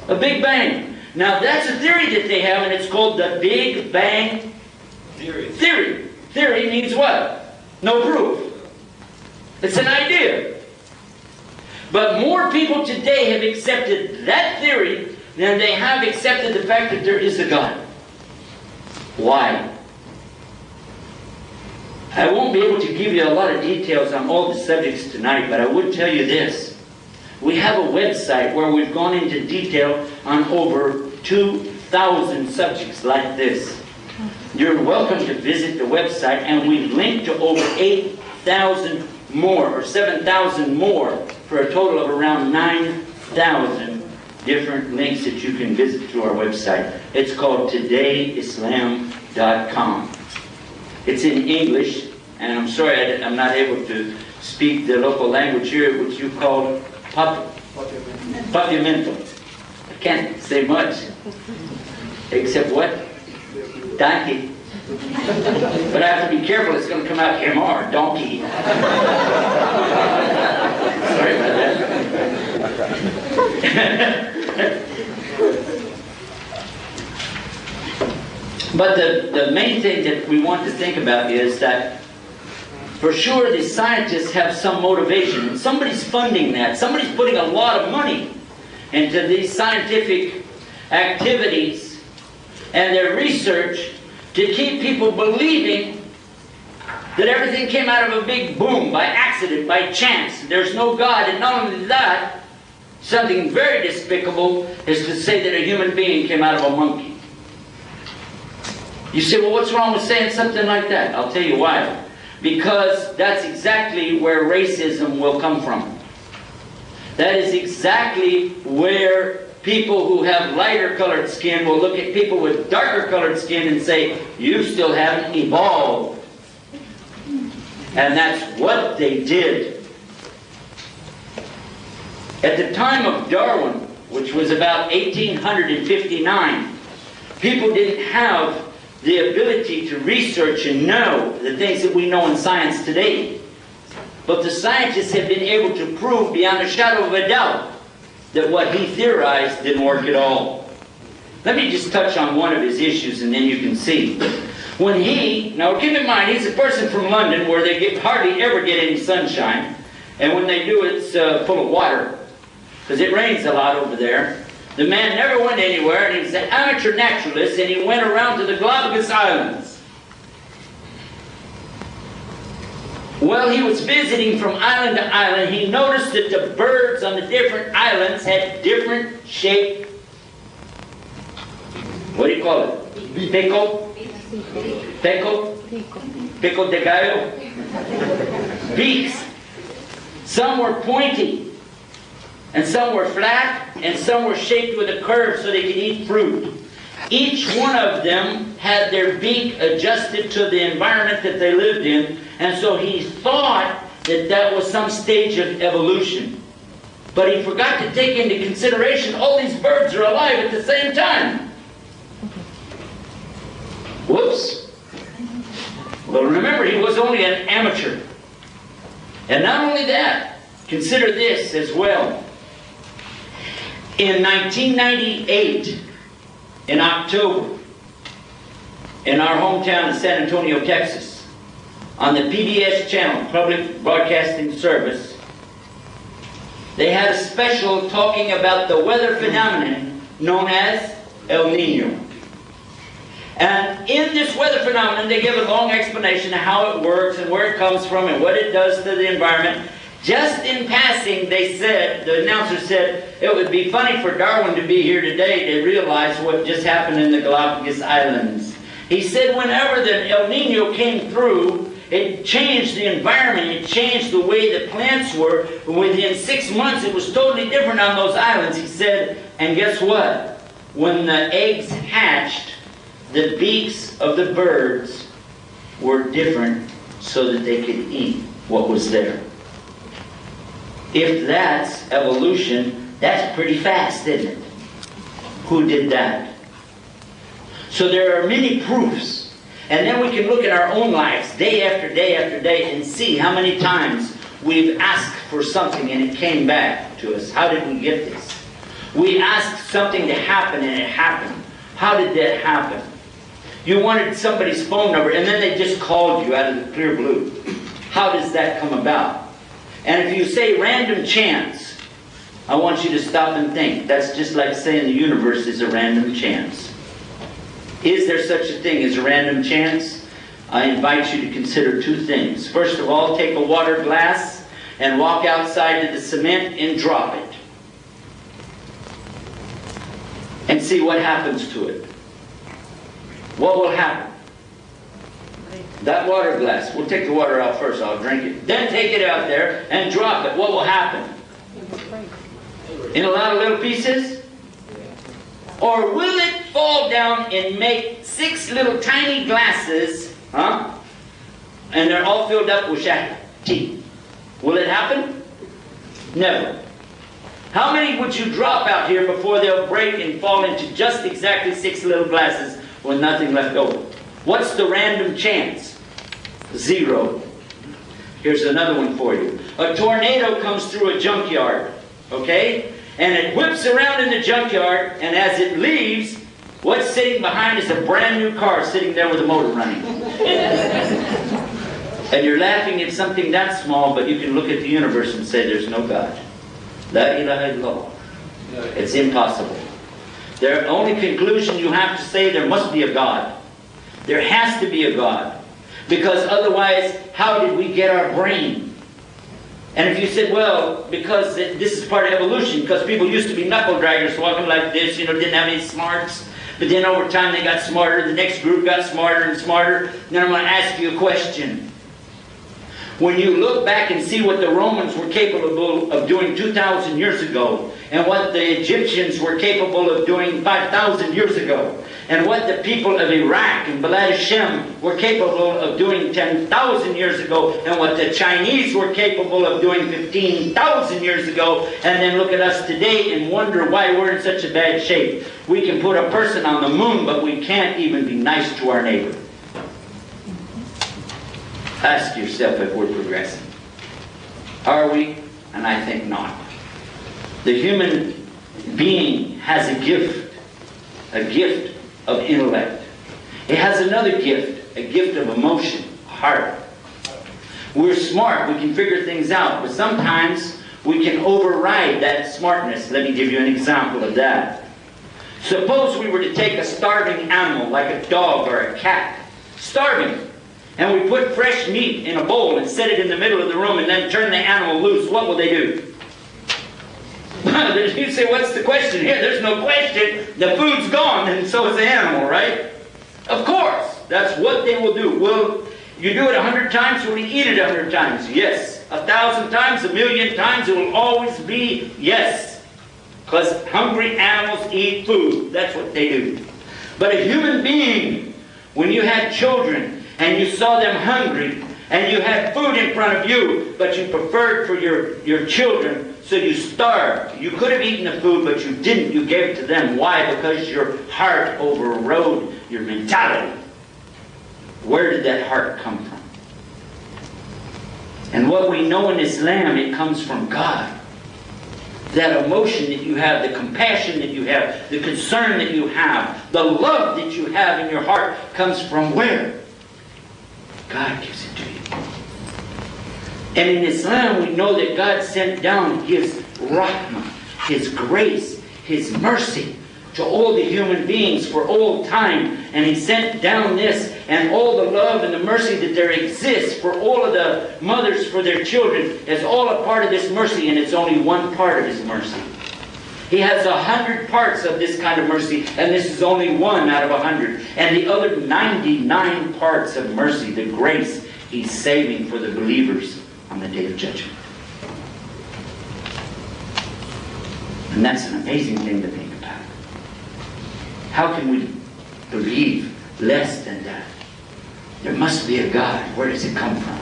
A Big Bang. Now that's a theory that they have, and it's called the Big Bang Theory. Theory means what? No proof. It's an idea. But more people today have accepted that theory than they have accepted the fact that there is a God. Why? I won't be able to give you a lot of details on all the subjects tonight, but I would tell you this. We have a website where we've gone into detail on over 2,000 subjects like this. You're welcome to visit the website, and we've linked to over 8,000 more, or 7,000 more, for a total of around 9,000 different links that you can visit to our website. It's called todayislam.com. It's in English, and I'm sorry I'm not able to speak the local language here, which you call Papiamento. I can't say much, except what? Donkey. But I have to be careful, it's going to come out MR, donkey. Sorry about that. But the main thing that we want to think about is that for sure the scientists have some motivation, and somebody's funding that. Somebody's putting a lot of money into these scientific activities and their research to keep people believing that everything came out of a big boom, by accident, by chance. There's no God. And not only that, something very despicable is to say that a human being came out of a monkey. You say, well, what's wrong with saying something like that? I'll tell you why. Because that's exactly where racism will come from. That is exactly where people who have lighter colored skin will look at people with darker colored skin and say, you still haven't evolved. And that's what they did. At the time of Darwin, which was about 1859, people didn't have the ability to research and know the things that we know in science today. But the scientists have been able to prove beyond a shadow of a doubt that what he theorized didn't work at all. Let me just touch on one of his issues and then you can see. When now keep in mind, he's a person from London where they hardly ever get any sunshine. And when they do, it's full of water, because it rains a lot over there. The man never went anywhere, and he was an amateur naturalist, and he went around to the Galapagos Islands. While he was visiting from island to island, he noticed that the birds on the different islands had different shaped, what do you call it? Pico? Pico de gallo? Beaks. Some were pointy, and some were flat, and some were shaped with a curve so they could eat fruit. Each one of them had their beak adjusted to the environment that they lived in, and so he thought that that was some stage of evolution. But he forgot to take into consideration all these birds are alive at the same time. Whoops. Well, remember, he was only an amateur. And not only that, consider this as well. In 1998, in October, in our hometown of San Antonio, Texas, on the PBS channel, Public Broadcasting Service, they had a special talking about the weather phenomenon known as El Nino. And in this weather phenomenon, they give a long explanation of how it works and where it comes from and what it does to the environment. Just in passing, they said, the announcer said, it would be funny for Darwin to be here today to realize what just happened in the Galapagos Islands. He said whenever the El Nino came through, it changed the environment, it changed the way the plants were. Within 6 months, it was totally different on those islands. He said, and guess what? When the eggs hatched, the beaks of the birds were different so that they could eat what was there. If that's evolution, that's pretty fast, isn't it? Who did that? So there are many proofs. And then we can look at our own lives day after day after day and see how many times we've asked for something and it came back to us. How did we get this? We asked something to happen and it happened. How did that happen? You wanted somebody's phone number and then they just called you out of the clear blue. How does that come about? And if you say random chance, I want you to stop and think. That's just like saying the universe is a random chance. Is there such a thing as a random chance? I invite you to consider two things. First of all, take a water glass and walk outside to the cement and drop it. And see what happens to it. What will happen? That water glass, we'll take the water out first, I'll drink it. Then take it out there and drop it. What will happen? In a lot of little pieces? Or will it fall down and make 6 little tiny glasses, and they're all filled up with tea? Will it happen? Never. How many would you drop out here before they'll break and fall into just exactly 6 little glasses with nothing left over? What's the random chance? 0. Here's another one for you. A tornado comes through a junkyard, okay? And it whips around in the junkyard, and as it leaves, what's sitting behind is a brand new car sitting there with a motor running. And you're laughing at something that small, but you can look at the universe and say there's no God. La ilaha illallah. It's impossible. The only conclusion you have to say, there must be a God. There has to be a God. Because otherwise, how did we get our brain? And if you said, well, because this is part of evolution, because people used to be knuckle draggers walking like this, didn't have any smarts. But then over time they got smarter, the next group got smarter and smarter. Now I'm going to ask you a question. When you look back and see what the Romans were capable of doing 2,000 years ago, and what the Egyptians were capable of doing 5,000 years ago, and what the people of Iraq and Balad Hashem were capable of doing 10,000 years ago, and what the Chinese were capable of doing 15,000 years ago, and then look at us today and wonder why we're in such a bad shape. We can put a person on the moon, but we can't even be nice to our neighbor. Ask yourself if we're progressing. Are we? And I think not. The human being has a gift of intellect. It has another gift, a gift of emotion, heart. We're smart, we can figure things out, but sometimes we can override that smartness. Let me give you an example of that. Suppose we were to take a starving animal, like a dog or a cat, starving, and we put fresh meat in a bowl and set it in the middle of the room and then turn the animal loose. What will they do? You say, what's the question here? There's no question. The food's gone and so is the animal, right? Of course. That's what they will do. Will you do it 100 times? Will you eat it 100 times? Yes. 1,000 times, 1,000,000 times, it will always be yes. Because hungry animals eat food. That's what they do. But a human being, when you had children, and you saw them hungry, and you had food in front of you, but you preferred for your children, so you starved. You could have eaten the food, but you didn't. You gave it to them. Why? Because your heart overrode your mentality. Where did that heart come from? And what we know in Islam, it comes from God. That emotion that you have, the compassion that you have, the concern that you have, the love that you have in your heart comes from where? God gives it to you. And in Islam, we know that God sent down His rahmah, His grace, His mercy to all the human beings for all time. And He sent down this and all the love and the mercy that there exists for all of the mothers for their children is all a part of this mercy, and it's only one part of His mercy. He has 100 parts of this kind of mercy, and this is only one out of 100. And the other 99 parts of mercy, the grace, He's saving for the believers on the Day of Judgment. And that's an amazing thing to think about. How can we believe less than that? There must be a God. Where does it come from?